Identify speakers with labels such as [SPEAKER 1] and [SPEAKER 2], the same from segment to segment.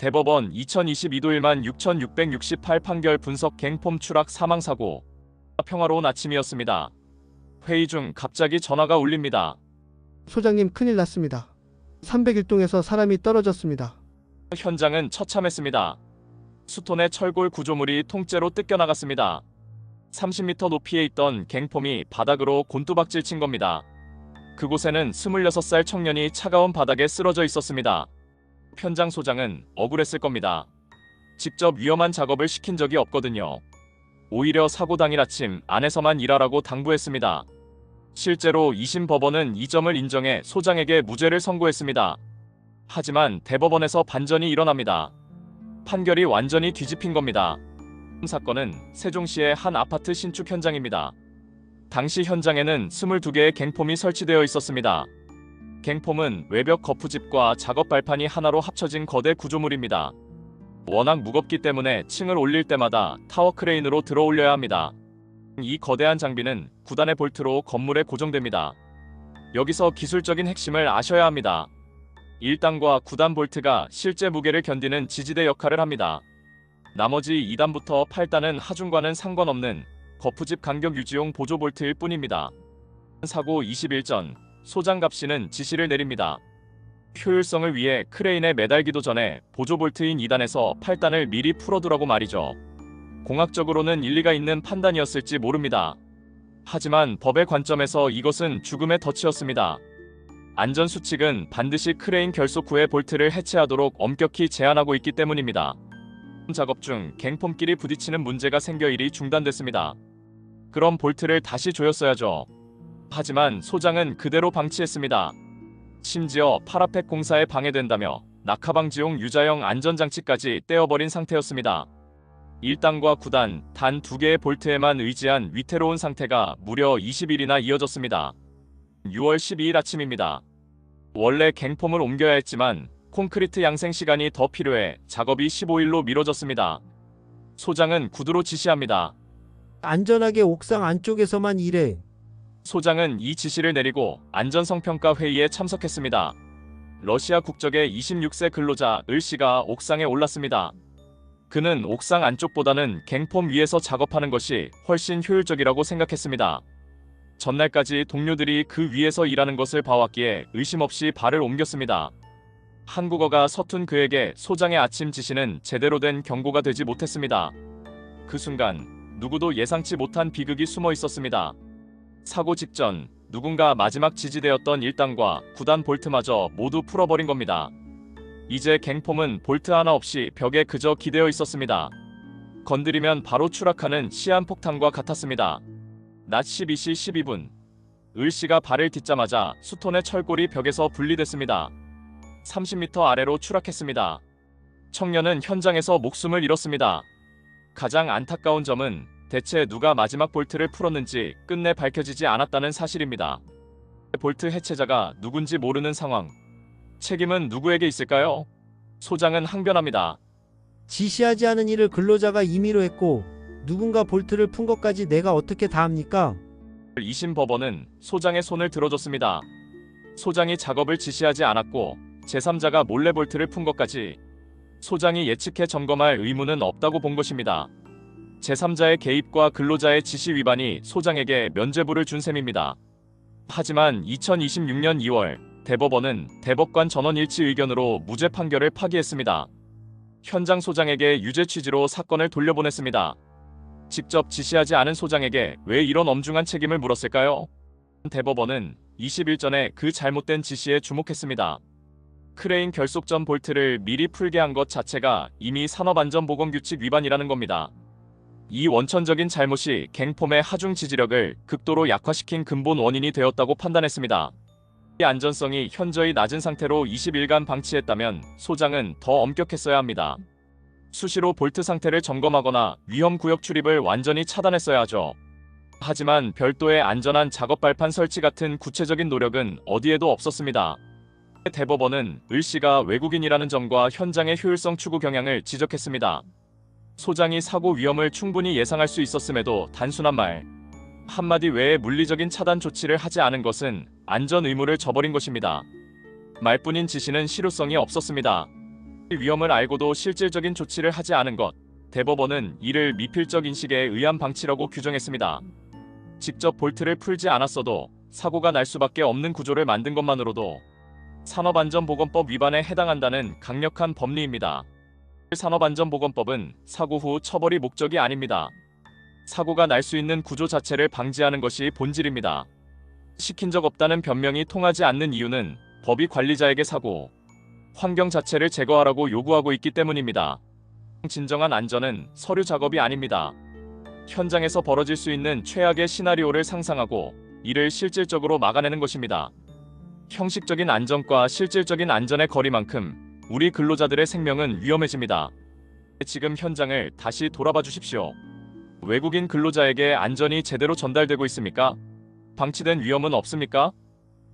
[SPEAKER 1] 대법원 2022도 16,668 판결 분석 갱폼 추락 사망사고. 평화로운 아침이었습니다. 회의 중 갑자기 전화가 울립니다.
[SPEAKER 2] 소장님, 큰일 났습니다. 301동에서 사람이 떨어졌습니다.
[SPEAKER 1] 현장은 처참했습니다. 수톤의 철골 구조물이 통째로 뜯겨나갔습니다. 30m 높이에 있던 갱폼이 바닥으로 곤두박질 친 겁니다. 그곳에는 26살 청년이 차가운 바닥에 쓰러져 있었습니다. 현장 소장은 억울했을 겁니다. 직접 위험한 작업을 시킨 적이 없거든요. 오히려 사고 당일 아침 안에서만 일하라고 당부했습니다. 실제로 2심 법원은 이 점을 인정해 소장에게 무죄를 선고했습니다. 하지만 대법원에서 반전이 일어납니다. 판결이 완전히 뒤집힌 겁니다. 사건은 세종시의 한 아파트 신축 현장입니다. 당시 현장에는 22개의 갱폼이 설치되어 있었습니다. 갱폼은 외벽 거푸집과 작업 발판이 하나로 합쳐진 거대 구조물입니다. 워낙 무겁기 때문에 층을 올릴 때마다 타워 크레인으로 들어 올려야 합니다. 이 거대한 장비는 9단의 볼트로 건물에 고정됩니다. 여기서 기술적인 핵심을 아셔야 합니다. 1단과 9단 볼트가 실제 무게를 견디는 지지대 역할을 합니다. 나머지 2단부터 8단은 하중과는 상관없는 거푸집 간격 유지용 보조 볼트일 뿐입니다. 사고 20일 전 소장 씨는 지시를 내립니다. 효율성을 위해 크레인에 매달기도 전에 보조 볼트인 2단에서 8단을 미리 풀어두라고 말이죠. 공학적으로는 일리가 있는 판단이었을지 모릅니다. 하지만 법의 관점에서 이것은 죽음의 덫이었습니다. 안전수칙은 반드시 크레인 결속 후에 볼트를 해체하도록 엄격히 제한하고 있기 때문입니다. 작업 중 갱폼끼리 부딪히는 문제가 생겨 일이 중단됐습니다. 그럼 볼트를 다시 조였어야죠. 하지만 소장은 그대로 방치했습니다. 심지어 파라펫 공사에 방해된다며 낙하방지용 유자형 안전장치까지 떼어버린 상태였습니다. 1단과 9단 단 2개의 볼트에만 의지한 위태로운 상태가 무려 20일이나 이어졌습니다. 6월 12일 아침입니다. 원래 갱폼을 옮겨야 했지만 콘크리트 양생 시간이 더 필요해 작업이 15일로 미뤄졌습니다. 소장은 구두로 지시합니다.
[SPEAKER 2] 안전하게 옥상 안쪽에서만 일해.
[SPEAKER 1] 소장은 이 지시를 내리고 안전성평가 회의에 참석했습니다. 러시아 국적의 26세 근로자 을 씨가 옥상에 올랐습니다. 그는 옥상 안쪽보다는 갱폼 위에서 작업하는 것이 훨씬 효율적이라고 생각했습니다. 전날까지 동료들이 그 위에서 일하는 것을 봐왔기에 의심 없이 발을 옮겼습니다. 한국어가 서툰 그에게 소장의 아침 지시는 제대로 된 경고가 되지 못했습니다. 그 순간 누구도 예상치 못한 비극이 숨어 있었습니다. 사고 직전 누군가 마지막 지지대였던 1단과 9단 볼트마저 모두 풀어버린 겁니다. 이제 갱폼은 볼트 하나 없이 벽에 그저 기대어 있었습니다. 건드리면 바로 추락하는 시한폭탄과 같았습니다. 낮 12시 12분 을 씨가 발을 딛자마자 수톤의 철골이 벽에서 분리됐습니다. 30m 아래로 추락했습니다. 청년은 현장에서 목숨을 잃었습니다. 가장 안타까운 점은 대체 누가 마지막 볼트를 풀었는지 끝내 밝혀지지 않았다는 사실입니다. 볼트 해체자가 누군지 모르는 상황. 책임은 누구에게 있을까요? 소장은 항변합니다.
[SPEAKER 2] 지시하지 않은 일을 근로자가 임의로 했고 누군가 볼트를 푼 것까지 내가 어떻게 다 합니까?
[SPEAKER 1] 2심 법원은 소장의 손을 들어줬습니다. 소장이 작업을 지시하지 않았고 제3자가 몰래 볼트를 푼 것까지 소장이 예측해 점검할 의무는 없다고 본 것입니다. 제3자의 개입과 근로자의 지시 위반이 소장에게 면죄부를 준 셈입니다. 하지만 2026년 2월 대법원은 대법관 전원 일치 의견으로 무죄 판결을 파기했습니다. 현장 소장에게 유죄 취지로 사건을 돌려보냈습니다. 직접 지시하지 않은 소장에게 왜 이런 엄중한 책임을 물었을까요? 대법원은 20일 전에 그 잘못된 지시에 주목했습니다. 크레인 결속 전 볼트를 미리 풀게 한 것 자체가 이미 산업안전보건규칙 위반이라는 겁니다. 이 원천적인 잘못이 갱폼의 하중 지지력을 극도로 약화시킨 근본 원인이 되었다고 판단했습니다. 이 안전성이 현저히 낮은 상태로 20일간 방치했다면 소장은 더 엄격했어야 합니다. 수시로 볼트 상태를 점검하거나 위험구역 출입을 완전히 차단했어야 하죠. 하지만 별도의 안전한 작업 발판 설치 같은 구체적인 노력은 어디에도 없었습니다. 대법원은 을 씨가 외국인이라는 점과 현장의 효율성 추구 경향을 지적했습니다. 소장이 사고 위험을 충분히 예상할 수 있었음에도 단순한 말 한마디 외에 물리적인 차단 조치를 하지 않은 것은 안전 의무를 저버린 것입니다. 말뿐인 지시는 실효성이 없었습니다. 위험을 알고도 실질적인 조치를 하지 않은 것. 대법원은 이를 미필적 인식에 의한 방치라고 규정했습니다. 직접 볼트를 풀지 않았어도 사고가 날 수밖에 없는 구조를 만든 것만으로도 산업안전보건법 위반에 해당한다는 강력한 법리입니다. 산업안전보건법은 사고 후 처벌이 목적이 아닙니다. 사고가 날 수 있는 구조 자체를 방지하는 것이 본질입니다. 시킨 적 없다는 변명이 통하지 않는 이유는 법이 관리자에게 사고, 환경 자체를 제거하라고 요구하고 있기 때문입니다. 진정한 안전은 서류 작업이 아닙니다. 현장에서 벌어질 수 있는 최악의 시나리오를 상상하고 이를 실질적으로 막아내는 것입니다. 형식적인 안전과 실질적인 안전의 거리만큼 우리 근로자들의 생명은 위험해집니다. 지금 현장을 다시 돌아봐 주십시오. 외국인 근로자에게 안전이 제대로 전달되고 있습니까? 방치된 위험은 없습니까?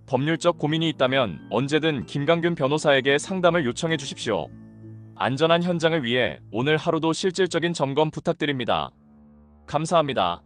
[SPEAKER 1] 법률적 고민이 있다면 언제든 김강균 변호사에게 상담을 요청해 주십시오. 안전한 현장을 위해 오늘 하루도 실질적인 점검 부탁드립니다. 감사합니다.